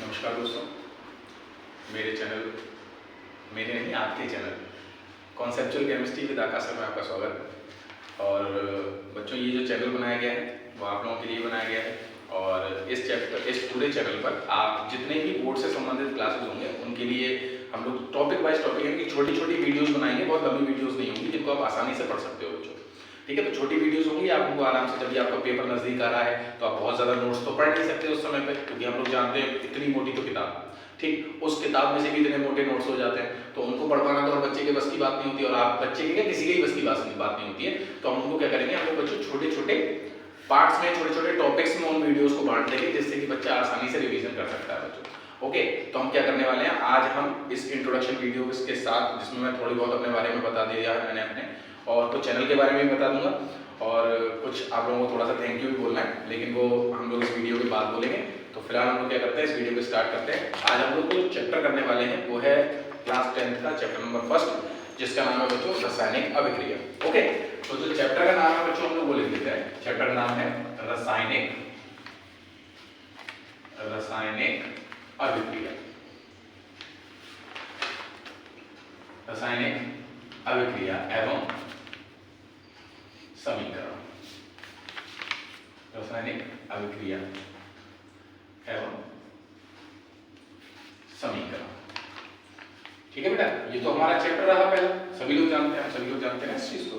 नमस्कार दोस्तों, मेरे चैनल मेरे नहीं आपके चैनल कॉन्सेप्चुअल केमिस्ट्री विद आकाश में आपका स्वागत है। और बच्चों, ये जो चैनल बनाया गया है वो आप लोगों के लिए बनाया गया है। और इस पूरे चैनल पर आप जितने भी बोर्ड से संबंधित क्लासेस होंगे उनके लिए हम लोग टॉपिक वाइज टॉपिक यानी कि छोटी छोटी वीडियोस बनाएंगे। बहुत लंबी वीडियोस नहीं होंगी जिनको आप आसानी से पढ़ सकते हो बच्चों। ठीक है, तो छोटी वीडियोस होंगी, आप उनको आराम से, जब भी आपका पेपर नजदीक आ रहा है तो आप बहुत ज़्यादा नोट्स तो पढ़ नहीं सकते उस समय पे, क्योंकि हम लोग जानते हैं इतनी मोटी तो किताब, ठीक, उस किताब में से भी इतने मोटे नोट्स हो जाते हैं, तो उनको पढ़ पाना तो हर बच्चे के बस की बात नहीं होती, और आप बच्चे के क्या किसी के ही बस की बात नहीं होती है। तो हम उनको क्या करेंगे, हम लोग बच्चों छोटे छोटे पार्ट्स में, छोटे छोटे टॉपिक्स में उन वीडियोस को बांट देंगे, जिससे कि बच्चा आसानी से रिवीजन कर सकता है बच्चों। ओके, तो हम क्या करने वाले हैं, आज हम इस इंट्रोडक्शन वीडियो के साथ, जिसमें मैं थोड़ी बहुत अपने बारे में बता दिया है मैंने अपने, और कुछ चैनल के बारे में भी बता दूंगा, और कुछ आप लोगों को थोड़ा सा थैंक यू भी बोलना है, लेकिन वो हम लोग इस वीडियो के बाद बोलेंगे। तो फिलहाल हम लोग क्या करते हैं, इस वीडियो को स्टार्ट करते हैं। आज हम लोग जो चैप्टर करने वाले हैं वो है क्लास 10th का चैप्टर नंबर 1, जिसका नाम है बच्चों रासायनिक अभिक्रिया। ओके, तो जो चैप्टर का नाम है बच्चों हम लोग वो लिख देते हैं। चैप्टर का नाम है रासायनिक अभिक्रिया। रासायनिक अभिक्रिया एवं समीकरण। रासायनिक अभिक्रिया एवं समीकरण। ठीक है बेटा, ये तो हमारा चैप्टर रहा पहला, सभी लोग जानते हैं, हम सभी लोग जानते हैं इस चीज को।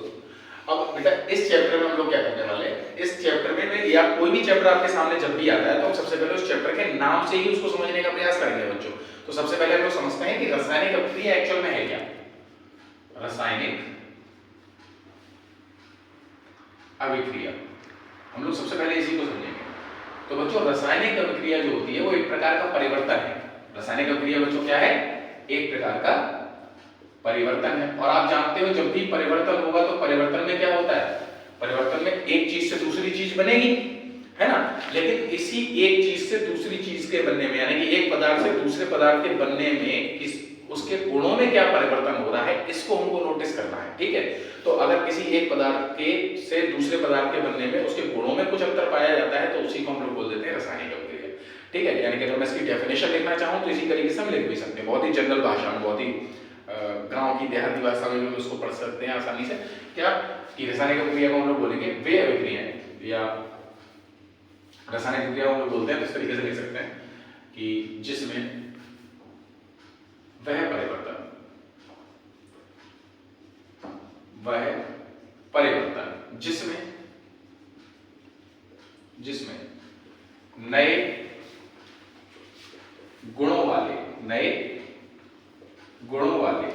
अब बेटा इस चैप्टर में हम लोग क्या करने वाले हैं, इस चैप्टर में या कोई भी चैप्टर आपके सामने जब भी आता है तो हम सबसे पहले उस चैप्टर के नाम से ही उसको समझने का प्रयास करेंगे बच्चों। तो सबसे पहले हम लोग समझते हैं कि रासायनिक अभिक्रिया एक्चुअल में है क्या। रासायनिक अभिक्रिया, हम लोग सबसे पहले इसी को समझेंगे। तो बच्चों रासायनिक अभिक्रिया जो होती है वो एक प्रकार का परिवर्तन है। रासायनिक अभिक्रिया बच्चों क्या है, एक प्रकार का परिवर्तन है। और आप जानते हो जब भी परिवर्तन होगा तो परिवर्तन में क्या होता है, परिवर्तन में एक चीज से दूसरी चीज बनेगी, है ना। लेकिन इसी एक चीज से दूसरी चीज के बनने में, यानी कि एक पदार्थ से दूसरे पदार्थ के बनने में उसके गुणों में क्या परिवर्तन हो रहा है, इसको हमको नोटिस करना है। ठीक है, तो अगर किसी एक पदार्थ के से दूसरे पदार्थ के बनने में उसके गुणों में कुछ अंतर पाया जाता है तो उसी को हम लोग बोल देते हैं रासायनिक अभिक्रिया। ठीक है, यानी कि अगर मैं इसकी डेफिनेशन लिखना चाहूं तो इसी तरीके से हम लिख भी सकते हैं, बहुत ही जनरल भाषा में, बहुत ही गांव की देहाती भाषा में भी उसको पढ़ सकते हैं आसानी से। क्या कि रासायनिक अभिक्रिया को हम लोग बोलेंगे वे अभिक्रियाएं, या रासायनिक अभिक्रिया को हम लोग बोलते हैं, तो इस तरीके से लिख सकते हैं कि जिसमें वह परिवर्तन जिसमें नए गुणों वाले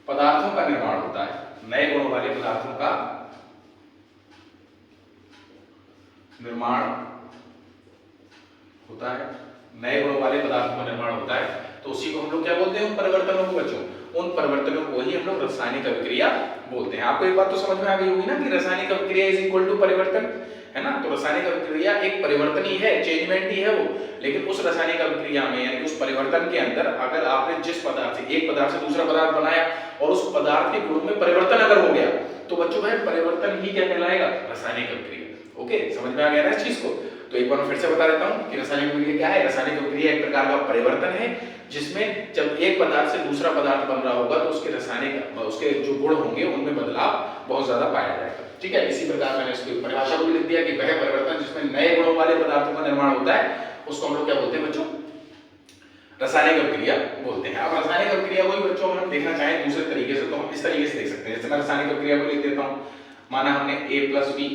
पदार्थों का निर्माण होता है। नए गुणों वाले पदार्थों का निर्माण होता है, नए गुणों वाले पदार्थों का निर्माण होता है, तो उसी को हम लोग क्या बोलते हैं, उन परिवर्तनों को बच्चों, उन परिवर्तनों को ही हम लोग रासायनिक अभिक्रिया बोलते हैं। आपको एक बात तो समझ में आ गई होगी ना कि रासायनिक अभिक्रिया इज इक्वल टू परिवर्तन, है ना। तो रासायनिक अभिक्रिया एक परिवर्तन ही है, चेंजमेंट ही है वो। लेकिन उस रासायनिक अभिक्रिया में, यानी कि उस परिवर्तन के अंदर, अगर आपने जिस पदार्थ से, एक पदार्थ से दूसरा पदार्थ बनाया और उस पदार्थ के गुणों में परिवर्तन अगर हो गया तो बच्चों वह परिवर्तन ही क्या कहलाएगा, रासायनिक अभिक्रिया। ओके, समझ में आ गया ना इस चीज को। तो एक बार मैं फिर से बता देता हूं कि रासायनिक अभिक्रिया क्या है। रासायनिक अभिक्रिया एक प्रकार का परिवर्तन है जिसमें जब एक पदार्थ से दूसरा पदार्थ बन रहा होगा तो उसके जो गुण होंगे उनमें बदलाव बहुत ज्यादा पाया जाएगा। ठीक है, इसी प्रकार मैंने इसकी परिभाषा को भी लिख दिया कि वह परिवर्तन जिसमें नए गुणों वाले पदार्थों का निर्माण होता है उसको हम लोग क्या बोलते हैं बच्चों, रासायनिक अभिक्रिया बोलते हैं। अब रासायनिक अभिक्रिया को भी बच्चों हम देखना चाहें दूसरे तरीके से तो हम इस तरीके से देख सकते हैं। जैसे मैं रासायनिक अभिक्रिया को लिख देता हूं, माना हमने A+B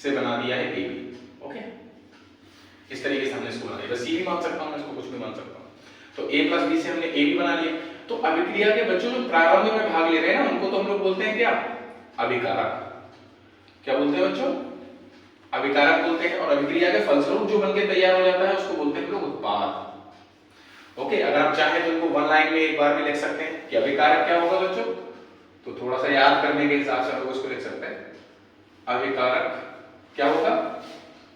से बना दिया है AB। ओके, इस तरीके से हमने इसको बना दिया, सी भी मान सकता हूं, इसको कुछ भी मान सकता हूं। तो A+B से हमने AB बना लिया। तो अभिक्रिया के बच्चों जो प्रारंभ में भाग ले रहे हैं ना, उनको तो हम लोग बोलते हैं क्या, अभिकारक। क्या बोलते हैं बच्चों, अभिकारक बोलते हैं। और अभिक्रिया के फलस्वरूप जो बनके तैयार हो जाता है उसको बोलते हैं हम लोग उत्पाद। ओके, अगर आप चाहें तो इनको वन लाइन में एक बार भी लिख सकते हैं कि अभिकारक क्या होगा बच्चों। तो थोड़ा सा याद करने के हिसाब से हम लोग इसको लिख सकते हैं, अभिकारक क्या होगा,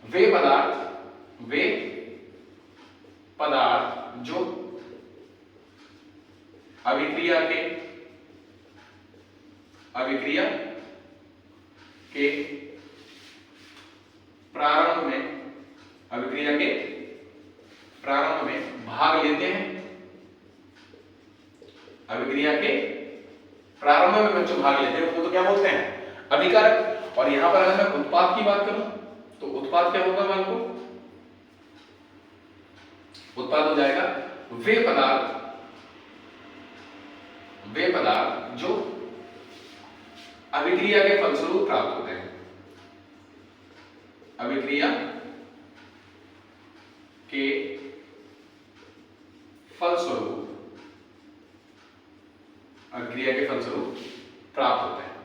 वे पदार्थ जो अभिक्रिया के प्रारंभ में, अभिक्रिया के पर अगर मैं उत्पाद की बात करूं तो उत्पाद क्या होगा बालकों? उत्पाद हो जाएगा वे पदार्थ जो अभिक्रिया के फलस्वरूप प्राप्त होते हैं। अभिक्रिया के फलस्वरूप प्राप्त होते हैं।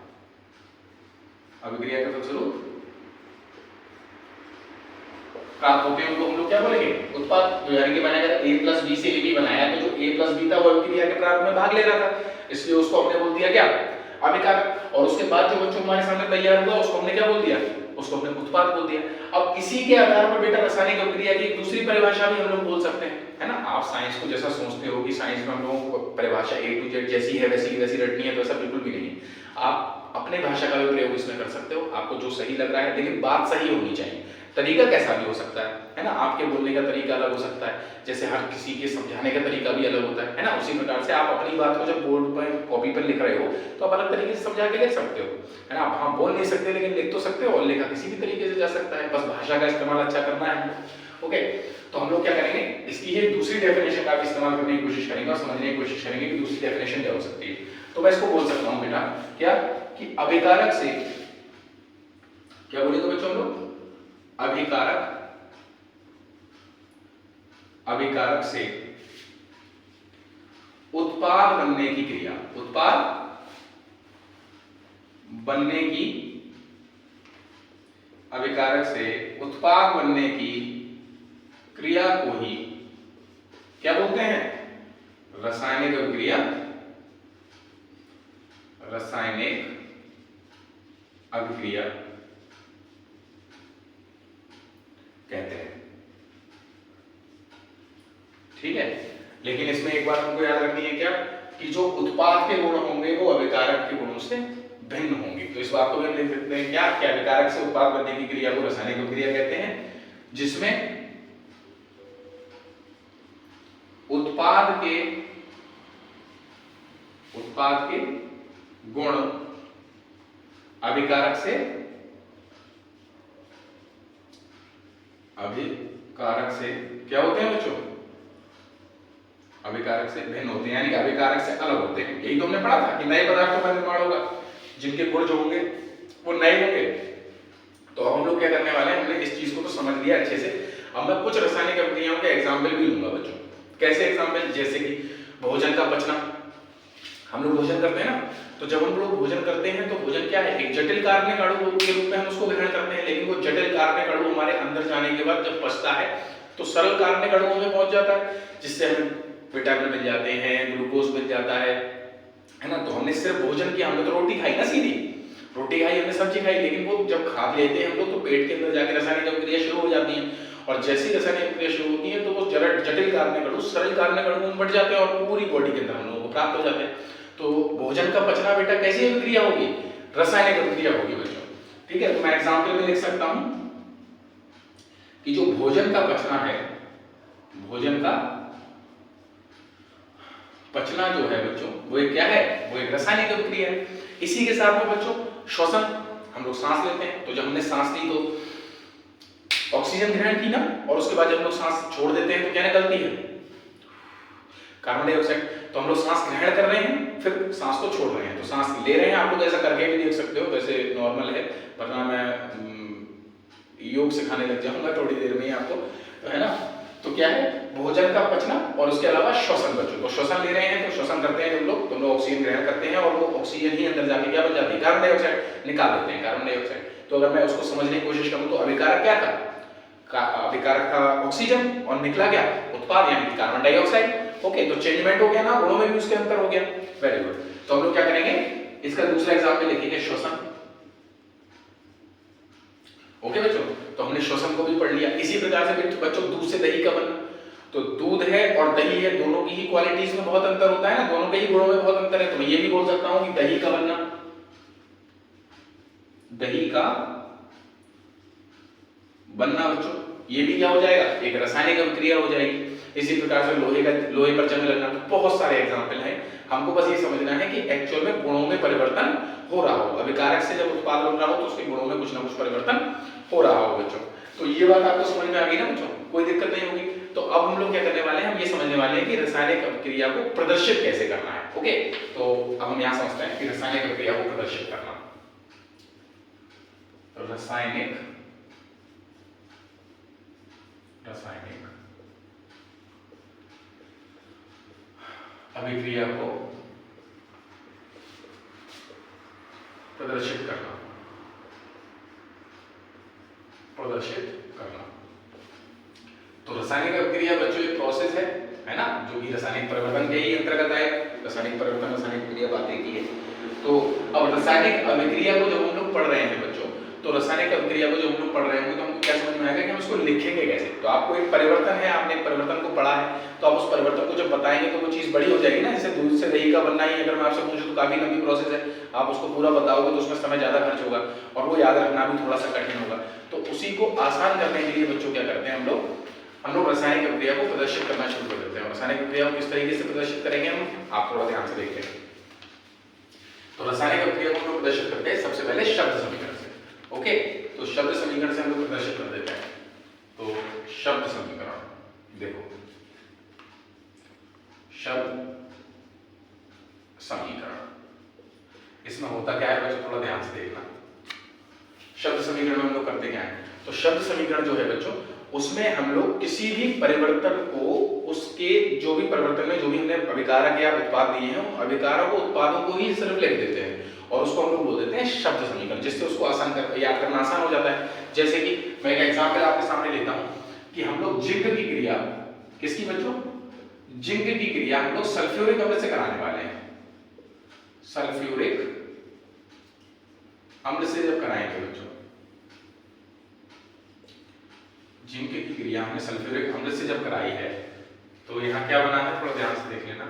अभिक्रिया के फलस्वरूप प्राप्त होते हैं उनको हम लोग क्या बोलेंगे? उत्पाद। जो यानी कि मैंने अगर a प्लस बी से ab बनाया तो जो a प्लस बी था वो अभिक्रिया के प्रारंभ में भाग ले रहा था, इसलिए उसको हमने बोल दिया क्या? अभिकारक। और उसके बाद जो बच्चों हमारे सामने तैयार हुआ उसको हमने क्या बोल दिया? उसको हमने उत्पाद बोल दिया। अब इसी के आधार पर बेटा रासायनिक अभिक्रिया की एक दूसरी परिभाषा भी हम लोग बोल सकते हैं, है ना? आप साइंस को जैसा सोचते हो कि साइंस में हम लोगों को परिभाषा A to Z जैसी है वैसी की वैसी रटनी है, तो ऐसा बिल्कुल भी नहीं। आप अपने भाषा का भी प्रयोग इसमें कर सकते हो, आपको जो सही लग रहा है, लेकिन बात सही होनी चाहिए। तरीका कैसा भी हो सकता है ना? आपके बोलने का तरीका अलग हो सकता है, जैसे हर किसी के समझाने का तरीका भी अलग होता है ना? उसी प्रकार से आप अपनी बात को जब बोर्ड पर कॉपी पर लिख रहे हो तो आप अलग तरीके से समझा के लिख सकते हो, है ना? आप हाँ बोल नहीं सकते लेकिन लिख तो सकते हो, और लिखा किसी भी तरीके से जा सकता है, बस भाषा का इस्तेमाल अच्छा करना है। ओके, तो हम लोग क्या करेंगे, इसकी ये दूसरी डेफिनेशन का भी इस्तेमाल करने की कोशिश करेंगे और समझने की कोशिश करेंगे कि दूसरी डेफिनेशन क्या हो सकती है। तो मैं इसको बोल सकता हूँ बेटा क्या, कि अभिकारक से, क्या बोलेंगे बच्चों हम लोग? अभिकारक से उत्पाद बनने की क्रिया, उत्पाद बनने की, अभिकारक से उत्पाद बनने की क्रिया को ही क्या बोलते हैं? रासायनिक अभिक्रिया, रासायनिक अभिक्रिया कहते हैं। ठीक है, लेकिन इसमें एक बात हमको याद रखनी है क्या, कि जो उत्पाद के गुण होंगे वो अभिकारक के गुणों से भिन्न होंगे। तो इस बात को भी हम लिख सकते हैं क्या, कि अभिकारक से उत्पाद बनने की क्रिया को रासायनिक अभिक्रिया कहते हैं, जिसमें उत्पाद के गुण अभिकारक से क्या होते हैं बच्चों? अभिकारक से भिन्न होते हैं, यानी कि अभिकारक से अलग होते हैं। यही तो हमने पढ़ा था कि नए पदार्थों का निर्माण होगा जिनके गुण जो होंगे वो नए होंगे। तो हम लोग क्या करने वाले हैं, हमने इस चीज को तो समझ लिया अच्छे से। अब मैं कुछ रासायनिक अभिक्रियाओं के एग्जाम्पल भी लूंगा बच्चों। कैसे एग्जाम्पल? जैसे कि भोजन का पचना। हम लोग भोजन करते हैं ना, तो जब हम लोग भोजन करते हैं तो भोजन क्या है? एक जटिल कार्बनिक अणु के रूप में हम उसको ग्रहण करते हैं, लेकिन वो जटिल कार्बनिक अणु हमारे अंदर जाने के बाद जब पचता है तो सरल कार्बनिक अणुओं में पहुंच जाता है, जिससे हमें विटामिन मिल जाते हैं, ग्लूकोज मिल जाता है ना? तो हमने सिर्फ भोजन किया, हमने तो रोटी खाई ना, सीधी रोटी खाई, हमने सब्जी खाई, लेकिन वो जब खा लेते हैं हम लोग तो पेट के अंदर जाके रासायनिक अभिक्रिया शुरू हो जाती है, और जैसी रासायनिक अभिक्रिया शुरू होती है तो वो जटिल कार्बनिक अणु सरल कार्बनिक अणु में बढ़ जाते हैं और पूरी बॉडी के अंदर हम लोगों को प्राप्त हो जाते हैं। तो भोजन का पचना बेटा कैसी अभिक्रिया होगी? रासायनिक अभिक्रिया होगी बच्चों। ठीक है, तो मैं एग्जांपल में लिख सकता हूं कि जो भोजन का पचना है, भोजन का पचना जो है बच्चों वो एक क्या है? वो एक रासायनिक अभिक्रिया है। इसी के साथ में बच्चों श्वसन, हम लोग सांस लेते हैं, तो जब हमने सांस ली तो ऑक्सीजन ग्रहण की ना, और उसके बाद जब हम लोग सांस छोड़ देते हैं तो क्या निकलती है? Carbon dioxide. तो हम लोग सांस ग्रहण कर रहे हैं फिर सांस को छोड़ रहे हैं, तो सांस ले रहे हैं, आप लोग ऐसा करके भी देख सकते हो, वैसे नॉर्मल है, वरना मैं योग सिखाने लग जाऊंगा थोड़ी देर में आपको, तो है ना? तो क्या है? भोजन का पचना और उसके अलावा श्वसन बच्चों। तो श्वसन ले रहे हैं तो श्वसन करते हैं जब लोग, तो हम लोग ऑक्सीजन ग्रहण करते हैं और वो ऑक्सीजन ही अंदर जाके क्या बन जाती है? कार्बन डाइऑक्साइड निकाल देते हैं, कार्बन डाइऑक्साइड। तो अगर मैं उसको समझने की कोशिश करूं तो अभिकारक क्या था? अभिकारक था ऑक्सीजन, और निकला क्या? उत्पाद यानी कार्बन डाइऑक्साइड। ओके, तो चेंजमेंट हो गया ना, गुणों में भी उसके अंतर हो गया। Very good. तो हम लोग क्या करेंगे, इसका दूसरा एग्जांपल लिखेंगे श्वसन। ओके बच्चों, तो हमने श्वसन को भी पढ़ लिया। इसी प्रकार से बच्चों दूध से दही का बनना, तो दूध है और दही है, दोनों की ही क्वालिटीज में बहुत अंतर होता है ना, दोनों के ही गुणों में बहुत अंतर है। तो मैं ये भी बोल सकता हूं कि दही का बनना, दही का बनना बच्चों ये भी क्या हो जाएगा? एक रासायनिक अभिक्रिया हो जाएगी। इसी प्रकार से लोहे पर जंग लगना, तो बहुत सारे एग्जाम्पल हैं। हमको बस ये समझना है कि एक्चुअल में गुणों में परिवर्तन हो रहा हो, अभिकारक से जब उत्पाद बन रहा हो तो उसके गुणों में कुछ ना कुछ परिवर्तन हो रहा हो बच्चों। तो ये बात आपको समझ में आ गई ना बच्चों, कोई दिक्कत नहीं होगी। तो अब हम लोग क्या करने वाले हैं, हम ये समझने वाले हैं कि रासायनिक अभिक्रिया को प्रदर्शित कैसे करना है। ओके, तो अब हम यहाँ समझते हैं कि रासायनिक अभिक्रिया को प्रदर्शित करना। तो रासायनिक अभिक्रिया को प्रदर्शित करना, तो रासायनिक अभिक्रिया बच्चों एक प्रोसेस है ना, जो कि रासायनिक परिवर्तन के ही अंतर्गत है। रासायनिक परिवर्तन, रासायनिक अभिक्रिया बातें की है। तो अब रासायनिक अभिक्रिया को जब हम लोग पढ़ रहे हैं बच्चों, तो रासायनिक अभिक्रिया को जब हम लोग पढ़ रहे होंगे तो हमको क्या समझ में आएगा कि हम इसको लिखेंगे कैसे। तो आपको एक परिवर्तन है, आपने एक परिवर्तन को पढ़ा है, तो आप उस परिवर्तन को जब बताएंगे तो वो चीज बड़ी हो जाएगी ना। जैसे दूध से दही का बनना ही अगर मैं आपसे पूछूं तो काफी लंबी प्रोसेस है, आप उसको पूरा बताओगे तो उसमें समय ज्यादा खर्च होगा और वो याद रखना भी थोड़ा सा कठिन होगा। तो उसी को आसान करने के लिए बच्चों क्या करते हैं हम लोग रासायनिक अभिक्रिया को प्रदर्शित करना शुरू कर देते हैं। रासायनिक अभिक्रिया को किस तरीके से प्रदर्शित करेंगे हम, आप थोड़ा ध्यान से देखते हैं। तो रासायनिक अभिक्रिया को हम लोग प्रदर्शित करते हैं सबसे पहले शब्द समीकरण से। ओके, तो शब्द समीकरण से हम लोग प्रदर्शित कर देते हैं। तो शब्द समीकरण देखो, शब्द समीकरण इसमें होता क्या है बच्चों, थोड़ा ध्यान से देखना। शब्द समीकरण में हम लोग करते क्या है, तो शब्द समीकरण जो है बच्चों, उसमें हम लोग किसी भी परिवर्तन को, उसके जो भी परिवर्तन में जो भी हमने अभिकारक या उत्पाद दिए हैं, अभिकारक और उत्पादों को ही सिर्फ लिख देते हैं और उसको हम लोग बोल देते हैं शब्द समीकरण, जिससे उसको आसान याद करना आसान हो जाता है। जैसे कि मैं एक एग्जांपल आपके सामने लेता हूं कि हम लोग जिंक की क्रिया, किसकी बच्चों, जिंक की क्रिया हम लोग सल्फ्यूरिक अम्ल से कराने वाले हैं। सल्फ्यूरिक अम्ल से जब कराएंगे बच्चों, जिंक की क्रिया हमने सल्फ्यूरिक अम्ल से जब कराई है, तो यहां क्या बना है, थोड़ा ध्यान से देख लेना।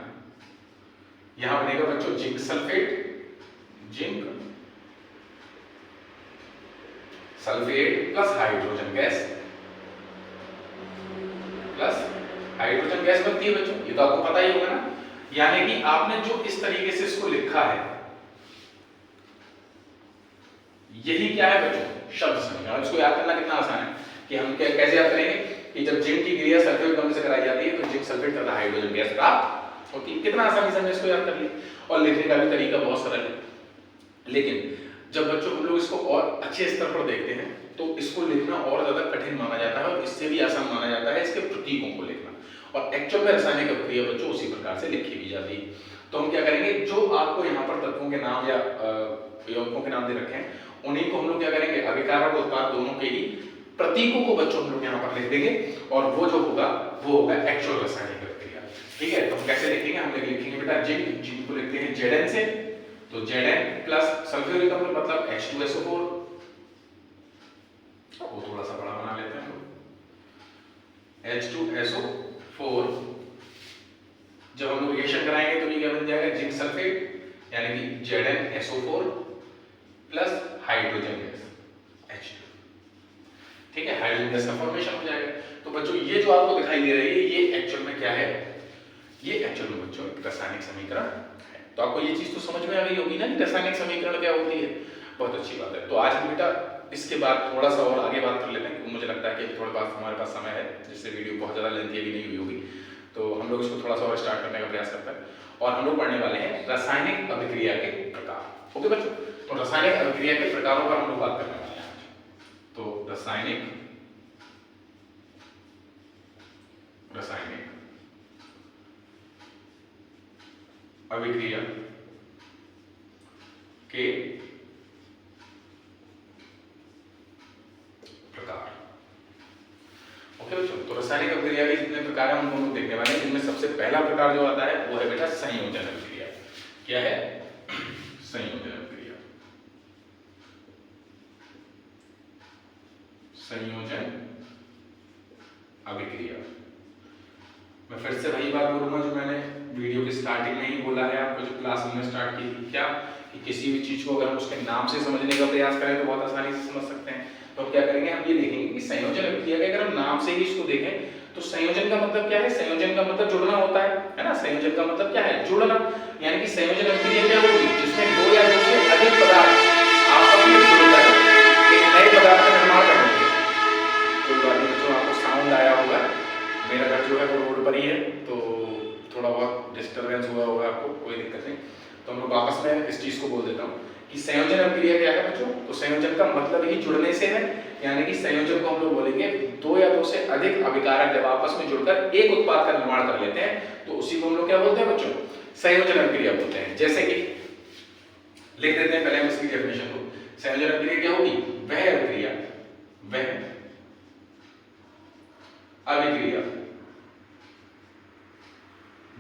यहां बनेगा बच्चों zinc sulphate, zinc sulphate plus hydrogen gas, बनती है बच्चों, ये तो आपको पता ही होगा ना। यानी कि आपने जो इस तरीके से इसको लिखा है, यही क्या है बच्चों, शब्द समीकरण। इसको याद करना कितना आसान है कि हम कैसे याद करेंगे कि जब जिंक की क्रिया सल्फ्यूरिक अम्ल से कराई जाती है तो जिंक सल्फेट तथा हाइड्रोजन गैस प्राप्त होती है। कितना आसानी से हमने इसको याद कर लिया और लिखने का भी तरीका बहुत सरल है। लेकिन जब बच्चों हम लोग इसको और अच्छे स्तर पर देखते हैं तो इसको लिखना और ज्यादा कठिन माना जाता है और इससे भी आसान माना जाता है इसके प्रतीकों को लिखना। और एक्चुअल में रासायनिक अभिक्रिया बच्चों उसी प्रकार से लिखी भी जाती है। तो हम क्या करेंगे, जो आपको यहाँ पर तत्वों के नाम या यौगिकों के नाम दे रखे हैं, उन्हीं को हम लोग क्या करेंगे, अभिकारक और उत्पाद दोनों के ही प्रतीकों को बच्चों हम लोग यहाँ पर लिख देंगे और वो जो होगा वो होगा एक्चुअल रासायनिक अभिक्रिया। ठीक है, तो हम कैसे लिखेंगे, हम लिखेंगे बेटा जिंक को लिखते हैं Zn से, तो Zn प्लस सल्फ्यूरिक अम्ल मतलब H2SO4, वो थोड़ा सा बड़ा बना लेते हैं, H2SO4। जब हम लोग रिएक्शन कराएंगे तो ये क्या बन जाएगा, जिंक सल्फेट यानी कि ZnSO4 plus hydrogen gas H2। ठीक है, हाइड्रोजन गैस का फॉर्मेशन हो जाएगा। तो बच्चों ये जो आपको दिखाई दे रही है ये एक्चुअल में क्या है, ये एक्चुअल में बच्चों रासायनिक समीकरण है। तो आपको ये चीज तो समझ में आ गई होगी ना कि रासायनिक समीकरण क्या होती है। बहुत अच्छी बात है। तो आज हम बेटा इसके बाद थोड़ा सा और आगे बात कर लेते हैं क्योंकि मुझे लगता है कि थोड़े पास हमारे पास समय है, जिससे वीडियो बहुत ज्यादा लेंथी भी नहीं हुई होगी। तो हम लोग इसको थोड़ा सा और स्टार्ट करने का प्रयास करते हैं और हम लोग पढ़ने वाले हैं रासायनिक अभिक्रिया के प्रकार। ओके बच्चों, तो रासायनिक अभिक्रिया के प्रकारों पर हम लोग बात करने वाले हैं आज। तो रासायनिक अभिक्रिया के प्रकार। ओके बच्चों, तो रासायनिक अभिक्रिया के जितने प्रकार हम दोनों देखने वाले हैं, जिनमें सबसे पहला प्रकार जो आता है वो है बेटा संयोजन अभिक्रिया। क्या है, संयोजन अभिक्रिया। संयोजन अभिक्रिया मैं फिर से वही बात बोलूंगा जो मैंने वीडियो की स्टार्टिंग में ही बोला है आपको, जो क्लास में स्टार्ट की थी, क्या कि किसी भी चीज को अगर हम उसके नाम से समझने का प्रयास करें तो बहुत आसानी से समझ सकते हैं। तो हम क्या करेंगे, हम ये देखेंगे कि संयोजन अभिक्रिया के अगर हम नाम से ही इसको देखें तो संयोजन का मतलब क्या है? संयोजन का मतलब जुड़ना होता है ना? संयोजन का मतलब क्या है? जुड़ना। यानी कि संयोजन अभिक्रिया क्या होगी? जिसमें दो या दो से अधिक पदार्थ आपस में जुड़कर एक नए पदार्थ का निर्माण करेंगे। कोई बात नहीं बच्चों, आपको साउंड आया होगा, मेरा घर जो है वो रोड पर ही है, तो थोड़ा बहुत डिस्टर्बेंस हुआ होगा आपको, कोई दिक्कत नहीं। तो हम लोग वापस में इस चीज को बोल देता हूँ कि संयोजन अभिक्रिया क्या है बच्चों? तो संयोजन का मतलब ही जुड़ने से है, यानी कि संयोजन को हम लोग बोलेंगे दो या दो से अधिक अभिकारक जब आपस में जुड़कर एक उत्पाद का निर्माण कर लेते हैं, तो उसी को हम लोग क्या बोलते हैं बच्चों? संयोजन अभिक्रिया बोलते हैं। जैसे कि लिख देते हैं पहले हम इसकी डेफिनेशन को। संयोजन अभिक्रिया क्या होगी? वह अभिक्रिया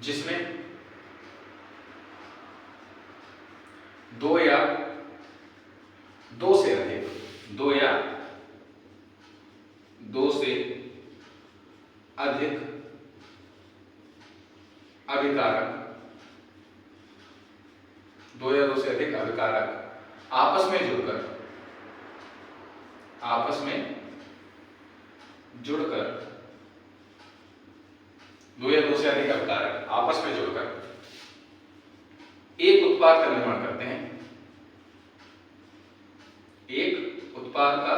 जिसमें दो या दो से अधिक अभिकारक आपस में जुड़कर दो या दो से अधिक अभिकारक आपस में जुड़कर एक उत्पाद का निर्माण करते हैं, एक उत्पाद का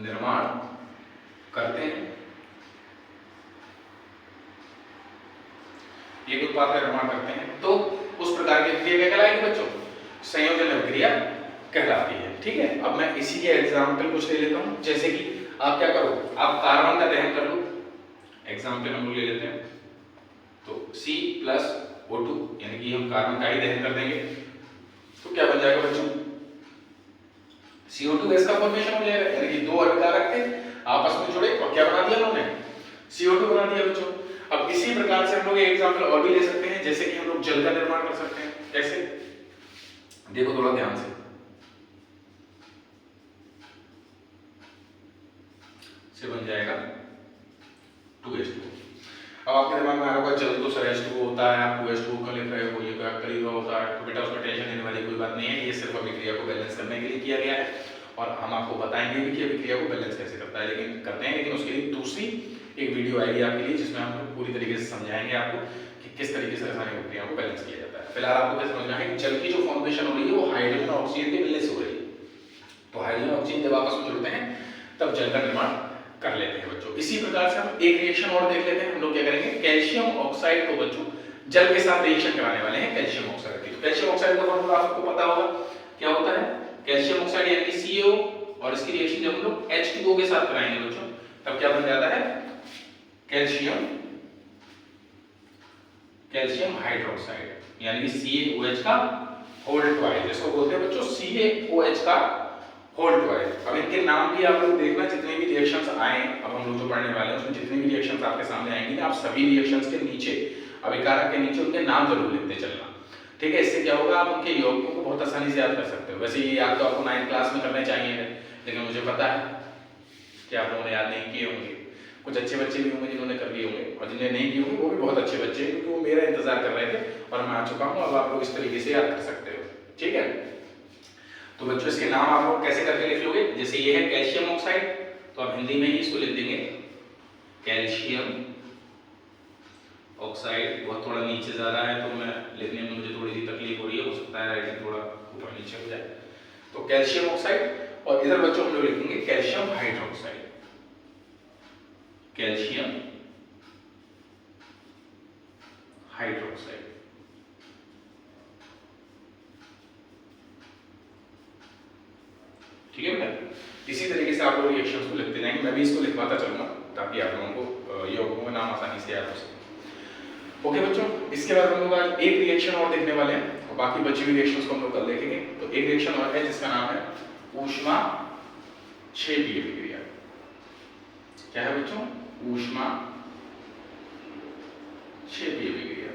निर्माण करते हैं, तो उस प्रकार की अभिक्रिया क्या कहलाएगी बच्चों? संयोजन अभिक्रिया कहलाती है। ठीक है, अब मैं इसी के एग्जाम्पल कुछ ले लेता हूं। जैसे कि आप क्या करो, आप कार्बन का दहन कर लो, एग्जाम्पल हम लोग ले लेते हैं। तो C+O2 यानी कि हम कार्बन का ही दहन कर देंगे, तो क्या बन जाएगा बच्चों? CO2 गैस का फॉर्मेशन हो जाएगा, यानी कि दो अभिकारक थे आपस में जुड़े और क्या बना दिया उन्होंने? CO2 बना दिया बच्चों। अब इसी प्रकार से हम लोग एक एग्जांपल और भी ले सकते हैं, जैसे कि हम लोग जल का निर्माण कर सकते हैं। कैसे? देखो थोड़ा ध्यान से बन जाएगा 2H2। अब आपके दिमाग में आ रहा होगा जल तो सर H2O होता है, आप 2H2O का लिख रहे हो, ये तो एक्चुअली हुआ होता है, तो बेटा उसमें टेंशन लेने वाली कोई बात नहीं है। ये सिर्फ अभिक्रिया को बैलेंस करने के लिए किया गया है और हम आपको बताएंगे भी कि अभिक्रिया को बैलेंस कैसे करता है, लेकिन उसके लिए दूसरी एक वीडियो आएगी आपके लिए, जिसमें हम पूरी तरीके से समझाएंगे आपको कि किस तरीके से रासायनिक अभिक्रिया को बैलेंस किया जाता है। फिलहाल आपको क्या समझना है कि जल की जो फॉर्मेशन हो रही है वो हाइड्रोजन और ऑक्सीजन के मिलने से हो रही है। तो हाइड्रोजन और ऑक्सीजन जब आपस में जुड़ते हैं तब जल का निर्माण कर लेते हैं बच्चों। इसी प्रकार से हम एक रिएक्शन और देख लेते हैं। हम लोग क्या करेंगे, कैल्शियम ऑक्साइड को बच्चों जल के साथ रिएक्शन कराने वाले हैं कैल्शियम ऑक्साइड की। तो कैल्शियम ऑक्साइड का फॉर्मूला आपको पता होगा, क्या होता है? कैल्शियम ऑक्साइड यानी कि CaO, और इसकी रिएक्शन जब हम लोग H2O के साथ कराएंगे बच्चों, तब क्या बन जाता है? कैल्शियम हाइड्रोक्साइड यानी कि CaOH का होल ट्वाइस, जिसको बोलते हैं बच्चों CaOH का होल ट्वाइस। अब इनके नाम भी आप लोग देखना, जितने भी रिएक्शंस आए अब हम लोग जो पढ़ने वाले हैं उसमें जितने भी रिएक्शंस आपके सामने आएंगे ना, आप सभी रिएक्शंस के नीचे अभिकारक के नीचे उनके नाम जरूर लिखते चलना। ठीक है, इससे क्या होगा, आप उनके यौगिकों को बहुत आसानी से याद कर सकते हो। वैसे ये याद तो आपको 9th क्लास में करना चाहिए, लेकिन मुझे पता है कि आप लोगों ने याद नहीं किए होंगे। कुछ अच्छे बच्चे भी होंगे जिन्होंने कर लिए होंगे, और जिन्हें नहीं किए होंगे वो भी बहुत अच्छे बच्चे हैं, क्योंकि वो मेरा इंतजार कर रहे थे और मैं आ चुका हूँ। अब आप लोग इस तरीके से याद कर सकते हो। ठीक है, तो बच्चों इसके नाम आप लोग कैसे करके लिख लोगे? जैसे ये है कैल्शियम ऑक्साइड, तो आप हिंदी में ही इसको लिख देंगे कैल्शियम ऑक्साइड। बहुत थोड़ा नीचे जा रहा है तो मैं लिखने में मुझे थोड़ी सी तकलीफ हो रही है, हो सकता है राइटिंग थोड़ा ऊपर नीचे हो जाए। तो कैल्शियम ऑक्साइड, और इधर बच्चों हम लोग लिखेंगे कैल्शियम हाइड्रोक्साइड। Calcium hydroxide. ठीक है बेटा, इसी तरीके से आप लोग रिएक्शंस को लिखते जाएंगे। मैं भी इसको लिखवाता चलूंगा ताकि आप लोगों को यौगिकों का नाम आसानी से याद हो सके। ओके बच्चों, इसके बाद हम लोग आज एक रिएक्शन और देखने वाले हैं और बाकी बची हुई रिएक्शंस को हम लोग कल देखेंगे। तो एक रिएक्शन और है जिसका नाम है ऊष्माक्षेपीय अभिक्रिया। क्या है बच्चों? ऊष्माक्षेपीय अभिक्रिया।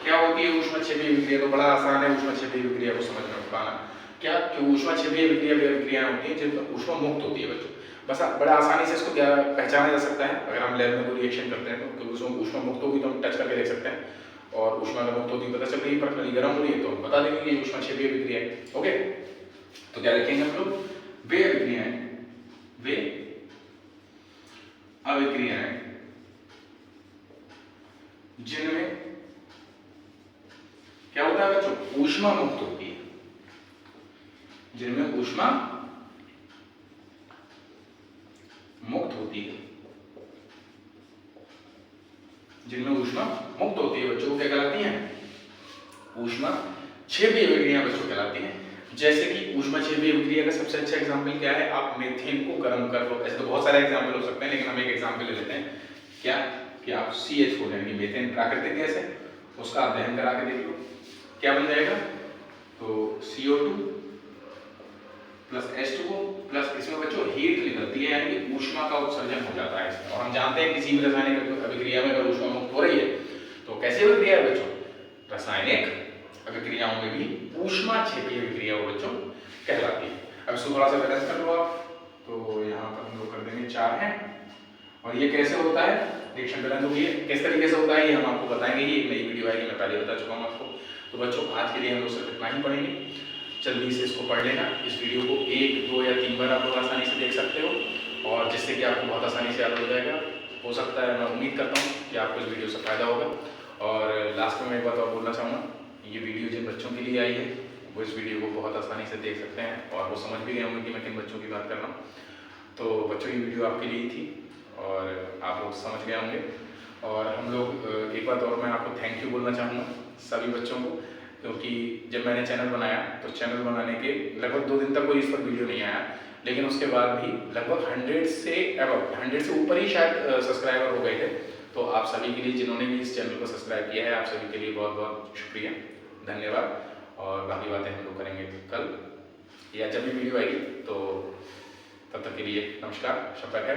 क्या होती है ऊष्माक्षेपीय अभिक्रिया? तो बड़ा आसान है ऊष्माक्षेपीय अभिक्रिया को समझ में पाना। क्या ऊष्माक्षेपीय अभिक्रिया वे अभिक्रियाएं होती हैं जिनमें ऊष्मा मुक्त होती है बच्चों। बस बड़ा आसानी से इसको क्या पहचाना जा सकता है, अगर हम लैब में कोई रिएक्शन करते हैं तो उसमें ऊष्मा मुक्त होगी तो हम टच करके देख सकते हैं। और ऊष्मा का मुक्त होती पता चल रही है, पर नली गर्म हो रही है तो हम बता देंगे कि ऊष्मा क्षेपीय अभिक्रिया है। ओके, तो क्या लिखेंगे हम लोग, वे अभिक्रियाएं, वे अभिक्रियाएं जिनमें क्या होता है बच्चों, ऊष्मा मुक्त होती है, जिनमें ऊष्मा मुक्त होती है, जिनमें ऊष्मा मुक्त होती है बच्चों क्या कहलाती हैं, ऊष्मा क्षेपीय अभिक्रिया बच्चों कहलाती हैं। जैसे कि ऊष्मा क्षेपीय अभिक्रिया का सबसे अच्छा एग्जांपल क्या है, आप मीथेन को गर्म कर लो, ऐसे तो बहुत सारे एग्जांपल हो सकते हैं लेकिन हम एक एग्जांपल ले लेते हैं, क्या कि आप CH4 यानी मीथेन प्राकृतिक गैस है, उसका आप दहन करा के देख लो, क्या बन जाएगा, तो CO2 प्लस H2O प्लस इसमें बच्चों हीट निकलती है, यानी कि ऊष्मा का उत्सर्जन हो जाता है इसमें। और हम जानते हैं किसी भी रासायनिक अभिक्रिया में अगर ऊष्मा मुक्त हो रही है तो कैसी अभिक्रिया है बच्चों, रासायनिक अभिक्रियाओं में भी ऊष्मा क्षेपीय अभिक्रिया बच्चों कहलाती है। अब इसको थोड़ा सा बैलेंस कर लो आप, तो यहाँ पर हम लोग कर देंगे 4 हैं, और ये कैसे होता है, रिएक्शन बैलेंस होगी, किस तरीके से होता है ये हम आपको बताएंगे, ये एक नई वीडियो आएगी, मैं पहले बता चुका हूँ आपको। तो बच्चों आज के लिए हम लोग सिर्फ इतना ही पढ़ेंगे, जल्दी से इसको पढ़ लेना, इस वीडियो को 1, 2 या 3 बार आप लोग आसानी से देख सकते हो, और जिससे कि आपको बहुत आसानी से याद हो जाएगा। हो सकता है, मैं उम्मीद करता हूँ कि आपको इस वीडियो से फायदा होगा। और लास्ट में मैं एक बात और बोलना चाहूँगा, ये वीडियो जिन बच्चों के लिए आई है वो इस वीडियो को बहुत आसानी से देख सकते हैं, और वो समझ भी गए होंगे कि मैं किन बच्चों की बात कर रहा हूँ। तो बच्चों ये वीडियो आपके लिए ही थी और आप लोग समझ गए होंगे। और हम लोग एक बात और मैं आपको थैंक यू बोलना चाहूँगा सभी बच्चों को, क्योंकि जब मैंने चैनल बनाया तो चैनल बनाने के लगभग 2 दिन तक कोई इस पर वीडियो नहीं आया, लेकिन उसके बाद भी लगभग 100 से ऊपर ही शायद सब्सक्राइबर हो गए थे। तो आप सभी के लिए, जिन्होंने भी इस चैनल को सब्सक्राइब किया है, आप सभी के लिए बहुत बहुत शुक्रिया, धन्यवाद। और बाकी बातें हम लोग करेंगे कल या जब भी वीडियो आएगी, तो तब तक के लिए नमस्कार, शब्द है।